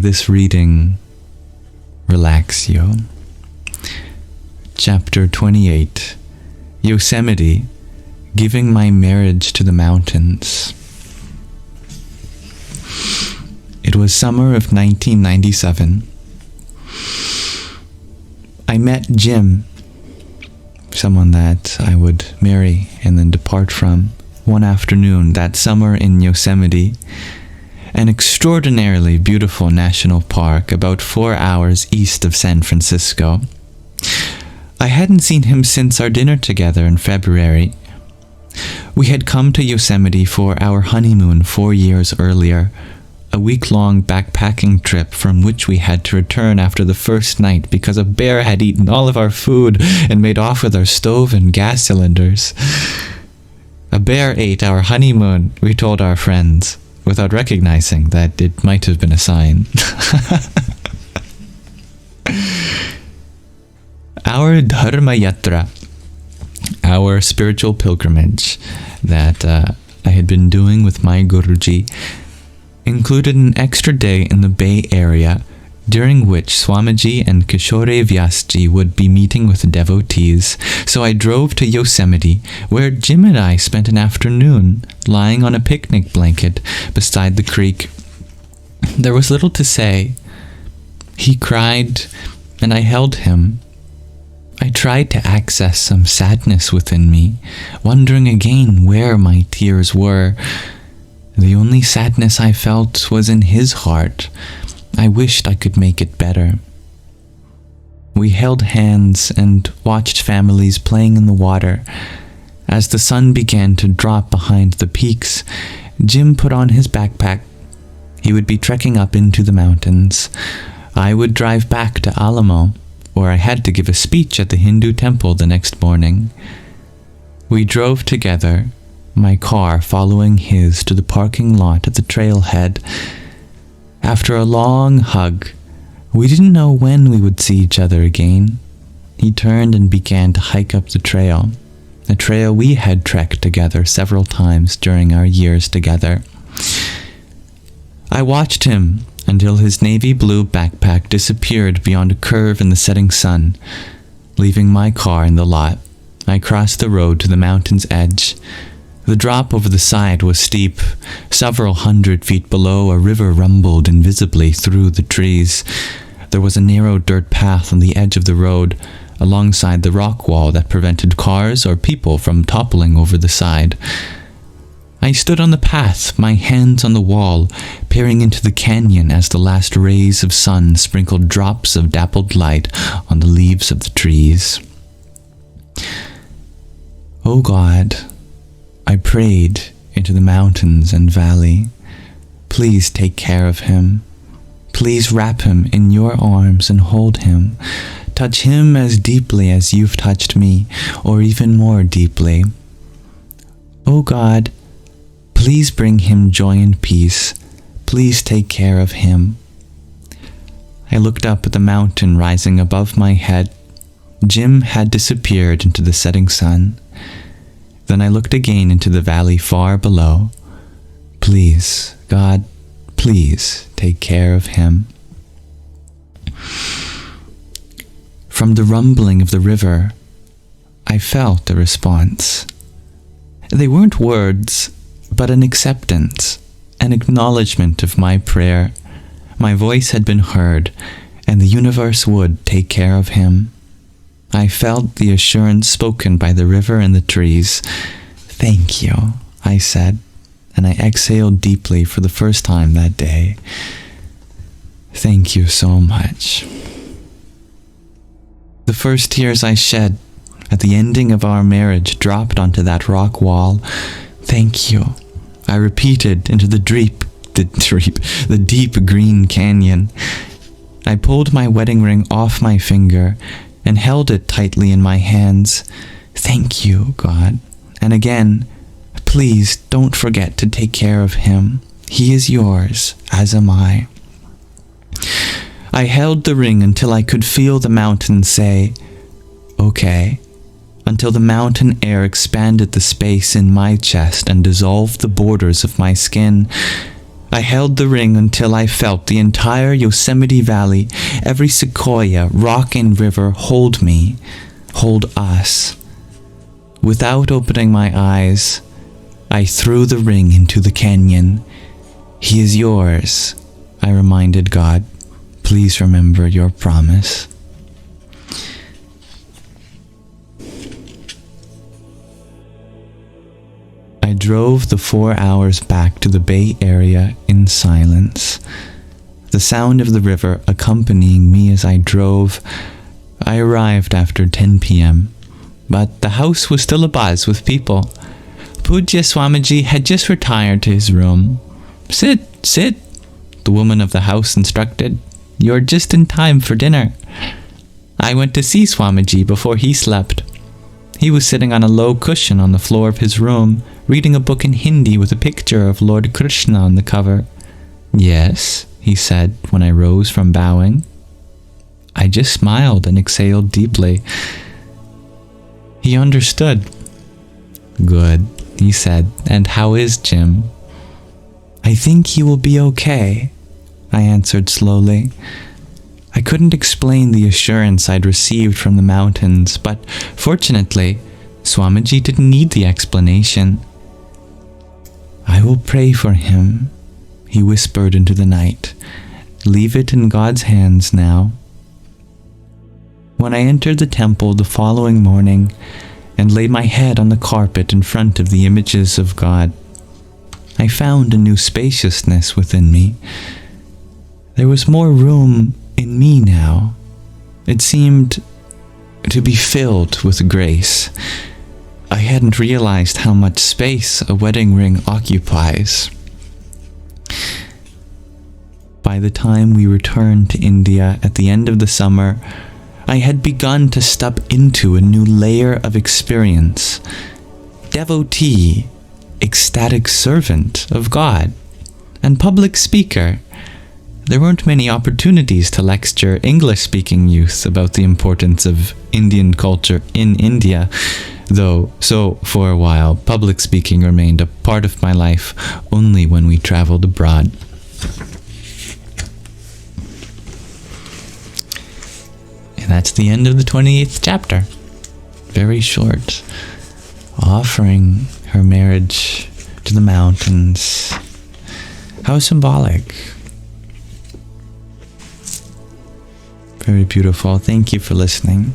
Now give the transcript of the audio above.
this reading relax you. Chapter 28, Yosemite, Giving My Marriage to the Mountains. It was summer of 1997. I met Jim, someone that I would marry and then depart from, one afternoon that summer in Yosemite, an extraordinarily beautiful national park about 4 hours east of San Francisco. I hadn't seen him since our dinner together in February. We had come to Yosemite for our honeymoon 4 years earlier, a week-long backpacking trip from which we had to return after the first night because a bear had eaten all of our food and made off with our stove and gas cylinders. A bear ate our honeymoon, we told our friends, without recognizing that it might have been a sign. Our Dharma Yatra, our spiritual pilgrimage that I had been doing with my Guruji, included an extra day in the Bay Area, during which Swamiji and Kishore Vyasji would be meeting with devotees. So I drove to Yosemite, where Jim and I spent an afternoon lying on a picnic blanket beside the creek. There was little to say. He cried, and I held him. I tried to access some sadness within me, wondering again where my tears were. The only sadness I felt was in his heart. I wished I could make it better. We held hands and watched families playing in the water. As the sun began to drop behind the peaks, Jim put on his backpack. He would be trekking up into the mountains. I would drive back to Alamo, where I had to give a speech at the Hindu temple the next morning. We drove together, my car following his to the parking lot at the trailhead. After a long hug, we didn't know when we would see each other again. He turned and began to hike up the trail, a trail we had trekked together several times during our years together. I watched him until his navy blue backpack disappeared beyond a curve in the setting sun. Leaving my car in the lot, I crossed the road to the mountain's edge. The drop over the side was steep. Several 100 feet below, a river rumbled invisibly through the trees. There was a narrow dirt path on the edge of the road, alongside the rock wall that prevented cars or people from toppling over the side. I stood on the path, my hands on the wall, peering into the canyon as the last rays of sun sprinkled drops of dappled light on the leaves of the trees. Oh God, I prayed into the mountains and valley. Please take care of him. Please wrap him in your arms and hold him. Touch him as deeply as you've touched me, or even more deeply. Oh God, please bring him joy and peace. Please take care of him. I looked up at the mountain rising above my head. Jim had disappeared into the setting sun. Then I looked again into the valley far below. Please, God, please take care of him. From the rumbling of the river, I felt a response. They weren't words, but an acceptance, an acknowledgement of my prayer. My voice had been heard, and the universe would take care of him. I felt the assurance spoken by the river and the trees. Thank you, I said, and I exhaled deeply for the first time that day. Thank you so much. The first tears I shed at the ending of our marriage dropped onto that rock wall. Thank you, I repeated into the deep green canyon. I pulled my wedding ring off my finger and held it tightly in my hands. Thank you, God. And again, please don't forget to take care of him. He is yours, as am I. I held the ring until I could feel the mountain say, okay, until the mountain air expanded the space in my chest and dissolved the borders of my skin. I held the ring until I felt the entire Yosemite Valley, every sequoia, rock and river hold me, hold us. Without opening my eyes, I threw the ring into the canyon. He is yours, I reminded God. Please remember your promise. I drove the 4 hours back to the Bay Area in silence. The sound of the river accompanying me as I drove. I arrived after 10 p.m., but the house was still abuzz with people. Pujya Swamiji had just retired to his room. Sit, sit, the woman of the house instructed. You're just in time for dinner. I went to see Swamiji before he slept. He was sitting on a low cushion on the floor of his room, reading a book in Hindi with a picture of Lord Krishna on the cover. Yes, he said when I rose from bowing. I just smiled and exhaled deeply. He understood. Good, he said, and how is Jim? I think he will be okay, I answered slowly. I couldn't explain the assurance I'd received from the mountains, but fortunately, Swamiji didn't need the explanation. I will pray for him, he whispered into the night. Leave it in God's hands now. When I entered the temple the following morning and laid my head on the carpet in front of the images of God, I found a new spaciousness within me. There was more room in me now. It seemed to be filled with grace. I hadn't realized how much space a wedding ring occupies. By the time we returned to India at the end of the summer, I had begun to step into a new layer of experience. Devotee, ecstatic servant of God, and public speaker. There weren't many opportunities to lecture English-speaking youth about the importance of Indian culture in India, though, so for a while, public speaking remained a part of my life only when we traveled abroad. And that's the end of the 28th chapter. Very short. Offering her marriage to the mountains. How symbolic. Very beautiful. Thank you for listening.